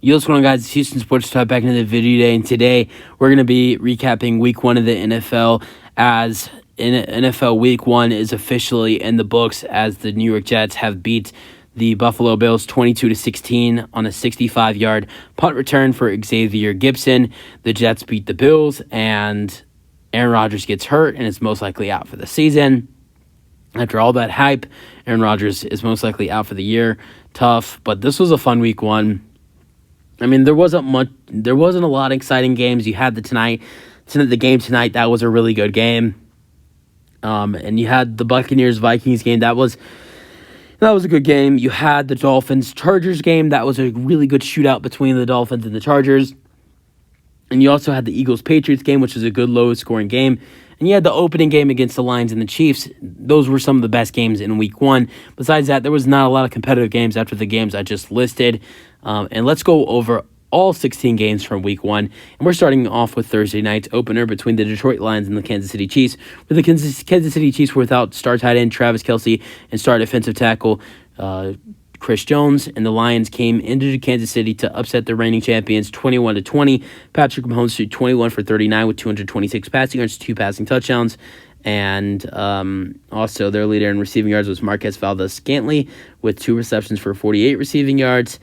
Yo, what's going on, guys? It's Houston Sports Talk back into the video today, and today we're going to be recapping Week 1 of the NFL, as NFL Week 1 is officially in the books, as the New York Jets have beat the Buffalo Bills 22-16 on a 65-yard punt return for Xavier Gibson. The Jets beat the Bills, and Aaron Rodgers gets hurt and is most likely out for the season. After all that hype, Aaron Rodgers is most likely out for the year. Tough, but this was a fun Week 1. I mean, there wasn't a lot of exciting games. You had the game tonight. That was a really good game. And you had the Buccaneers-Vikings game. That was a good game. You had the Dolphins-Chargers game. That was a really good shootout between the Dolphins and the Chargers. And you also had the Eagles-Patriots game, which was a good low-scoring game. And you had the opening game against the Lions and the Chiefs. Those were some of the best games in Week 1. Besides that, there was not a lot of competitive games after the games I just listed. And let's go over all 16 games from Week 1. And we're starting off with Thursday night's opener between the Detroit Lions and the Kansas City Chiefs, where the Kansas City Chiefs were without star tight end Travis Kelce and star defensive tackle Chris Jones, and the Lions came into Kansas City to upset the reigning champions 21-20. Patrick Mahomes threw 21 for 39 with 226 passing yards, 2 passing touchdowns. And also their leader in receiving yards was Marquez Valdes-Scantling with 2 receptions for 48 receiving yards.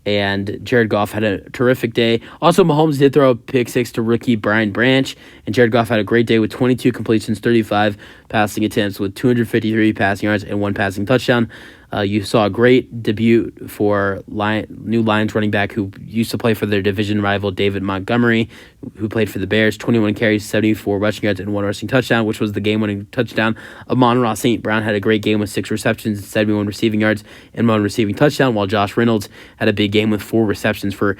And Jared Goff had a terrific day. Also, Mahomes did throw a pick 6 to rookie Brian Branch. And Jared Goff had a great day with 22 completions, 35 passing attempts with 253 passing yards and 1 passing touchdown. You saw a great debut for new Lions running back who used to play for their division rival David Montgomery, who played for the Bears. 21 carries, 74 rushing yards, and 1 rushing touchdown, which was the game-winning touchdown. Amon-Ra St. Brown had a great game with 6 receptions, 71 receiving yards, and 1 receiving touchdown, while Josh Reynolds had a big game with 4 receptions for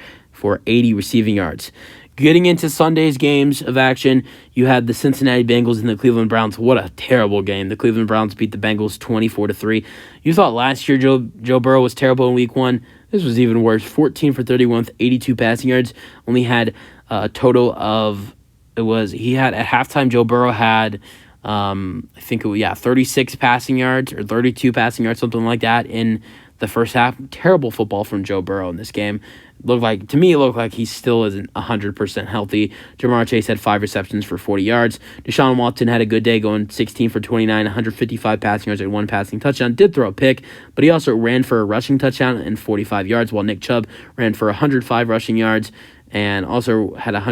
80 receiving yards. Getting into Sunday's games of action, you had the Cincinnati Bengals and the Cleveland Browns. What a terrible game. The Cleveland Browns beat the Bengals 24-3. You thought last year Joe Burrow was terrible in Week 1. This was even worse. 14 for 31 with 82 passing yards. Only had a total of, at halftime, Joe Burrow had, 36 passing yards or 32 passing yards, something like that in the first half. Terrible football from Joe Burrow in this game. It looked like he still isn't 100% healthy. Jamar Chase had 5 receptions for 40 yards. Deshaun Watson had a good day, going 16 for 29, 155 passing yards and 1 passing touchdown. Did throw a pick, but he also ran for a rushing touchdown and 45 yards, while Nick Chubb ran for 105 rushing yards and also had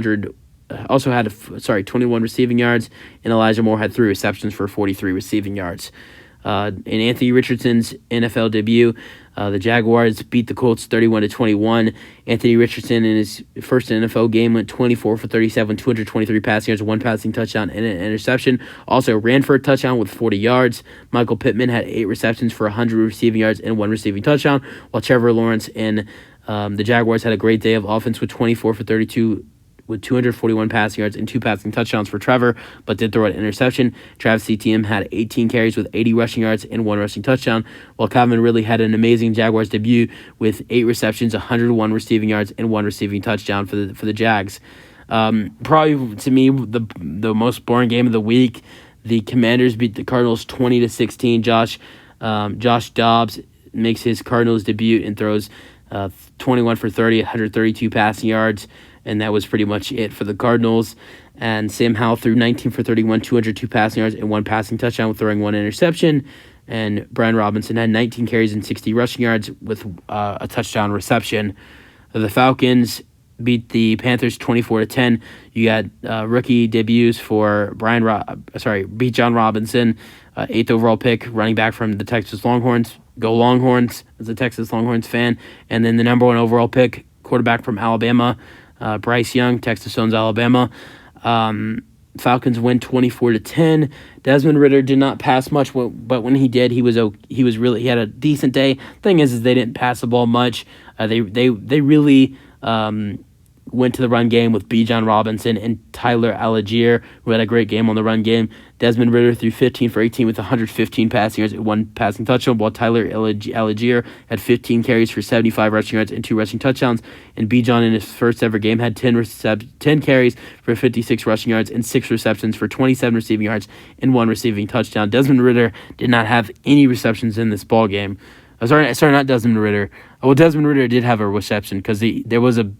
21 receiving yards, and Elijah Moore had 3 receptions for 43 receiving yards. In Anthony Richardson's NFL debut, the Jaguars beat the Colts 31-21. Anthony Richardson in his first NFL game went 24 for 37, 223 passing yards, 1 passing touchdown, and an interception. Also ran for a touchdown with 40 yards. Michael Pittman had 8 receptions for 100 receiving yards and 1 receiving touchdown, while Trevor Lawrence and the Jaguars had a great day of offense with 24 for 32 with 241 passing yards and 2 passing touchdowns for Trevor, but did throw an interception. Travis Etienne had 18 carries with 80 rushing yards and 1 rushing touchdown, while Calvin Ridley had an amazing Jaguars debut with 8 receptions, 101 receiving yards, and 1 receiving touchdown for the Jags. Probably, to me, the most boring game of the week. The Commanders beat the Cardinals 20-16. Josh Dobbs makes his Cardinals debut and throws 21 for 30, 132 passing yards. And that was pretty much it for the Cardinals. And Sam Howell threw 19 for 31, 202 passing yards, and 1 passing touchdown with throwing 1 interception. And Brian Robinson had 19 carries and 60 rushing yards with a touchdown reception. The Falcons beat the Panthers 24-10. You got rookie debuts for Bijan Robinson, 8th overall pick, running back from the Texas Longhorns. Go Longhorns, as a Texas Longhorns fan. And then the number 1 overall pick, quarterback from Alabama, Bryce Young, Texas owns Alabama. Falcons win 24-10. Desmond Ridder did not pass much, but when he did, he had a decent day. Thing is they didn't pass the ball much. They really went to the run game with Bijan Robinson and Tyler Algier, who had a great game on the run game. Desmond Ridder threw 15 for 18 with 115 passing yards and 1 passing touchdown, while Tyler Algier had 15 carries for 75 rushing yards and 2 rushing touchdowns. And Bijan, in his first ever game, had 10 carries for 56 rushing yards and 6 receptions for 27 receiving yards and 1 receiving touchdown. Desmond Ridder did not have any receptions in this ball game. Sorry, not Desmond Ridder. Well, Desmond Ridder did have a reception because there was a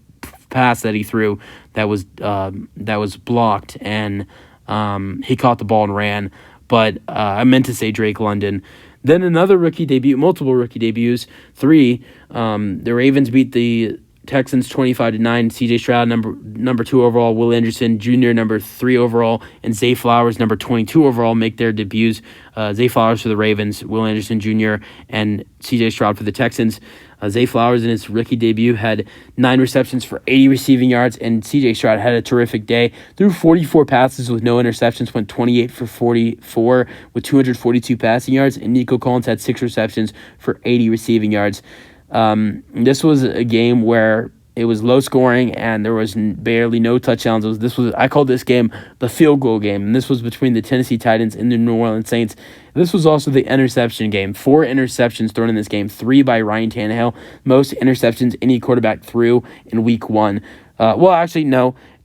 pass that he threw that was blocked, and he caught the ball and ran. But I meant to say Drake London. Then another rookie debut, multiple rookie debuts, 3. The Ravens beat the Texans 25-9. C.J. Stroud, number 2 overall. Will Anderson Jr., number 3 overall, and Zay Flowers, number 22 overall, make their debuts. Zay Flowers for the Ravens, Will Anderson Jr., and C.J. Stroud for the Texans. Zay Flowers in his rookie debut had 9 receptions for 80 receiving yards, and C.J. Stroud had a terrific day. Threw 44 passes with no interceptions, went 28 for 44 with 242 passing yards, and Nico Collins had 6 receptions for 80 receiving yards. This was a game where it was low scoring and there was barely no touchdowns. I called this game the field goal game, and this was between the Tennessee Titans and the New Orleans Saints. This was also the interception game. 4 interceptions thrown in this game, 3 by Ryan Tannehill. Most interceptions any quarterback threw in week 1.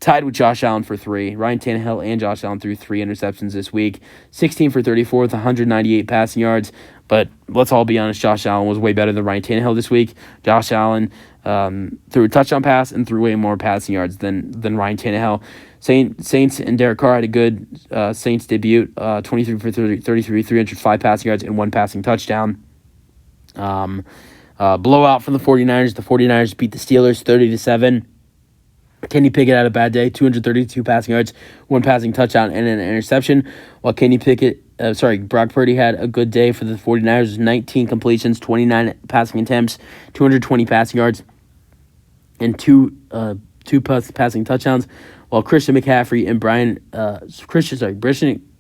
Tied with Josh Allen for 3. Ryan Tannehill and Josh Allen threw 3 interceptions this week. 16 for 34 with 198 passing yards. But let's all be honest, Josh Allen was way better than Ryan Tannehill this week. Josh Allen threw a touchdown pass and threw way more passing yards than Ryan Tannehill. Saints and Derek Carr had a good Saints debut, 23 for 33, 305 passing yards, and 1 passing touchdown. Blowout from the 49ers. The 49ers beat the Steelers 30-7. Kenny Pickett had a bad day, 232 passing yards, 1 passing touchdown, and an interception. While Brock Purdy had a good day for the 49ers, 19 completions, 29 passing attempts, 220 passing yards, and two passing touchdowns. While Christian McCaffrey and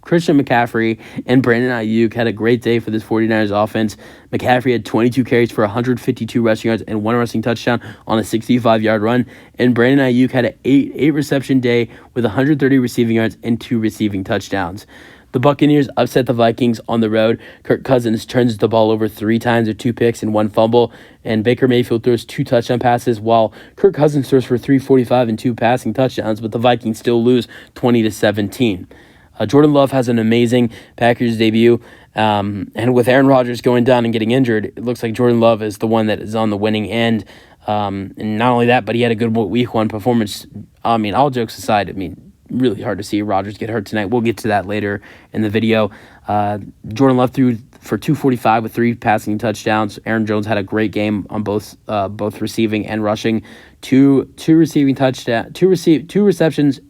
Christian McCaffrey and Brandon Ayuk had a great day for this 49ers offense. McCaffrey had 22 carries for 152 rushing yards and 1 rushing touchdown on a 65-yard run. And Brandon Ayuk had an 8 reception day with 130 receiving yards and 2 receiving touchdowns. The Buccaneers upset the Vikings on the road. Kirk Cousins turns the ball over 3 times with 2 picks and 1 fumble. And Baker Mayfield throws 2 touchdown passes, while Kirk Cousins throws for 345 and 2 passing touchdowns, but the Vikings still lose 20-17. Jordan Love has an amazing Packers debut, and with Aaron Rodgers going down and getting injured, it looks like Jordan Love is the one that is on the winning end. And not only that, but he had a good week 1 performance. All jokes aside, really hard to see Rodgers get hurt tonight. We'll get to that later in the video. Jordan Love threw for 245 with 3 passing touchdowns. Aaron Jones had a great game on both receiving and rushing. Two receptions,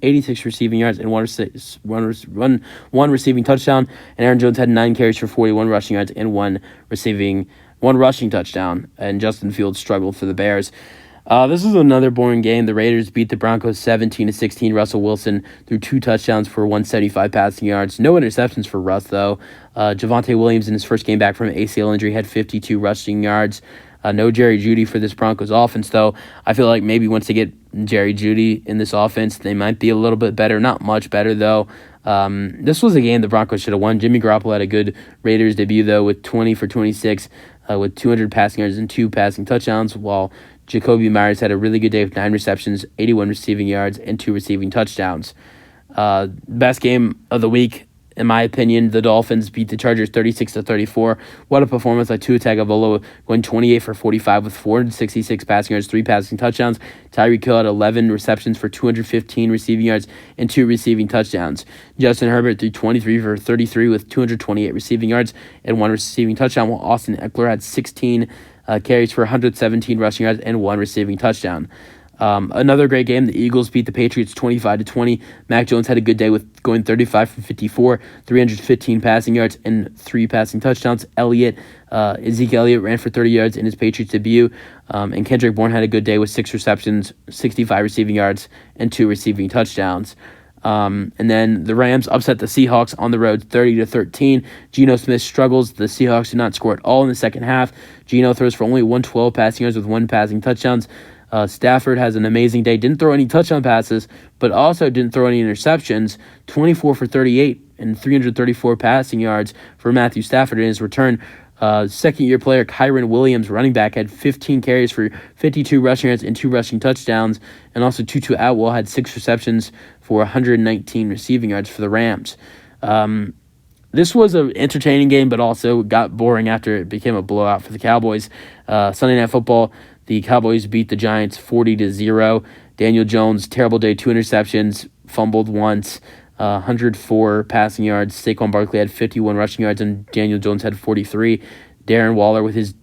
86 receiving yards, and one receiving touchdown. And Aaron Jones had 9 carries for 41 rushing yards and 1 rushing touchdown. And Justin Fields struggled for the Bears. This is another boring game. The Raiders beat the Broncos 17-16. Russell Wilson threw 2 touchdowns for 175 passing yards. No interceptions for Russ, though. Javonte Williams, in his first game back from an ACL injury, had 52 rushing yards. No Jerry Jeudy for this Broncos offense, though. I feel like maybe once they get Jerry Jeudy in this offense, they might be a little bit better. Not much better, though. This was a game the Broncos should have won. Jimmy Garoppolo had a good Raiders debut, though, with 20 for 26, with 200 passing yards and 2 passing touchdowns, while Jacoby Myers had a really good day with 9 receptions, 81 receiving yards, and 2 receiving touchdowns. Best game of the week, in my opinion, the Dolphins beat the Chargers 36-34. What a performance by Tua Tagovailoa, going 28 for 45 with 466 passing yards, 3 passing touchdowns. Tyreek Hill had 11 receptions for 215 receiving yards and 2 receiving touchdowns. Justin Herbert threw 23 for 33 with 228 receiving yards and 1 receiving touchdown, while Austin Eckler had 16 carries for 117 rushing yards and 1 receiving touchdown. Another great game. The Eagles beat the Patriots 25-20. Mac Jones had a good day with going 35 for 54, 315 passing yards, and 3 passing touchdowns. Ezekiel Elliott ran for 30 yards in his Patriots debut. And Kendrick Bourne had a good day with 6 receptions, 65 receiving yards, and 2 receiving touchdowns. And then the Rams upset the Seahawks on the road 30-13. Geno Smith struggles. The Seahawks did not score at all in the second half. Geno throws for only 112 passing yards with 1 passing touchdowns. Stafford has an amazing day. Didn't throw any touchdown passes, but also didn't throw any interceptions. 24 for 38 and 334 passing yards for Matthew Stafford in his return. Second-year player Kyron Williams, running back, had 15 carries for 52 rushing yards and 2 rushing touchdowns. And also Tutu Atwell had 6 receptions for 119 receiving yards for the Rams. This was an entertaining game, but also got boring after it became a blowout for the Cowboys. Sunday Night Football, the Cowboys beat the Giants 40-0. Daniel Jones, terrible day, 2 interceptions, fumbled once, 104 passing yards. Saquon Barkley had 51 rushing yards, and Daniel Jones had 43. Darren Waller, with his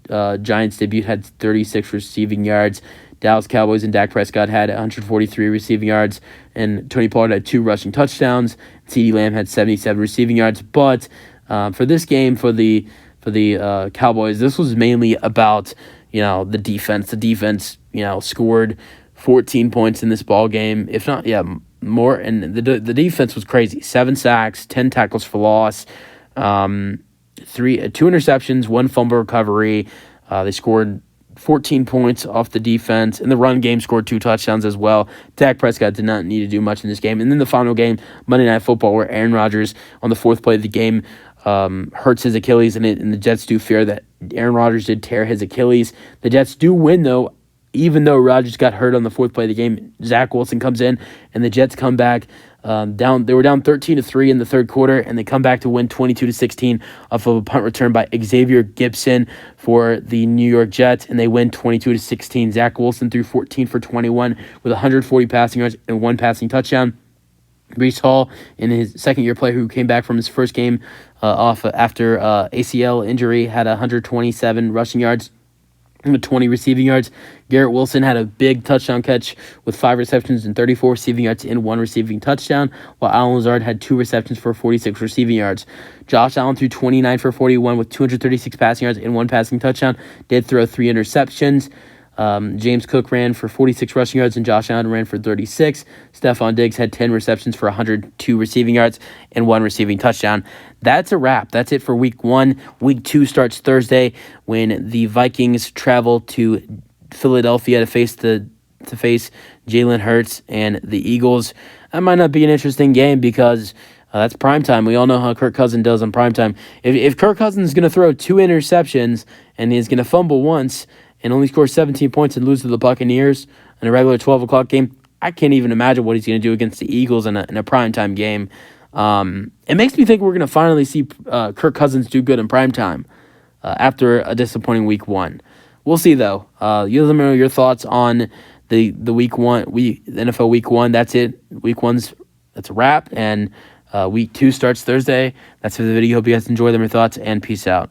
Giants debut, had 36 receiving yards. Dallas Cowboys and Dak Prescott had 143 receiving yards, and Tony Pollard had 2 rushing touchdowns. CeeDee Lamb had 77 receiving yards. But for this game, for the Cowboys, this was mainly about the defense. The defense scored 14 points in this ball game, if not more. And the defense was crazy. 7 sacks, 10 tackles for loss, 2 interceptions, 1 fumble recovery. They scored 14 points off the defense. In the run game, scored 2 touchdowns as well. Dak Prescott did not need to do much in this game. And then the final game, Monday Night Football, where Aaron Rodgers, on the 4th play of the game, hurts his Achilles, and the Jets do fear that Aaron Rodgers did tear his Achilles. The Jets do win, though, even though Rodgers got hurt on the 4th play of the game. Zach Wilson comes in, and the Jets come back down. They were down 13-3 in the 3rd quarter, and they come back to win 22-16 off of a punt return by Xavier Gibson for the New York Jets, and they win 22-16. Zach Wilson threw 14 for 21 with 140 passing yards and 1 passing touchdown. Breece Hall, in his second-year player who came back from his first game off after ACL injury, had 127 rushing yards with 20 receiving yards. Garrett Wilson had a big touchdown catch with 5 receptions and 34 receiving yards and 1 receiving touchdown, while Allen Lazard had 2 receptions for 46 receiving yards. Josh Allen threw 29 for 41 with 236 passing yards and 1 passing touchdown. Did throw 3 interceptions. James Cook ran for 46 rushing yards, and Josh Allen ran for 36. Stephon Diggs had 10 receptions for 102 receiving yards and 1 receiving touchdown. That's a wrap. That's it for Week 1. Week 2 starts Thursday when the Vikings travel to Philadelphia to face Jalen Hurts and the Eagles. That might not be an interesting game because that's primetime. We all know how Kirk Cousins does on primetime. If Kirk Cousins is going to throw 2 interceptions and he's going to fumble once and only score 17 points and lose to the Buccaneers in a regular 12 o'clock game, I can't even imagine what he's going to do against the Eagles in a primetime game. It makes me think we're going to finally see Kirk Cousins do good in primetime after a disappointing Week 1. We'll see, though. You let me know your thoughts on the Week 1, the NFL Week 1. That's it. That's a wrap, and Week 2 starts Thursday. That's for the video. Hope you guys enjoy them, your thoughts, and peace out.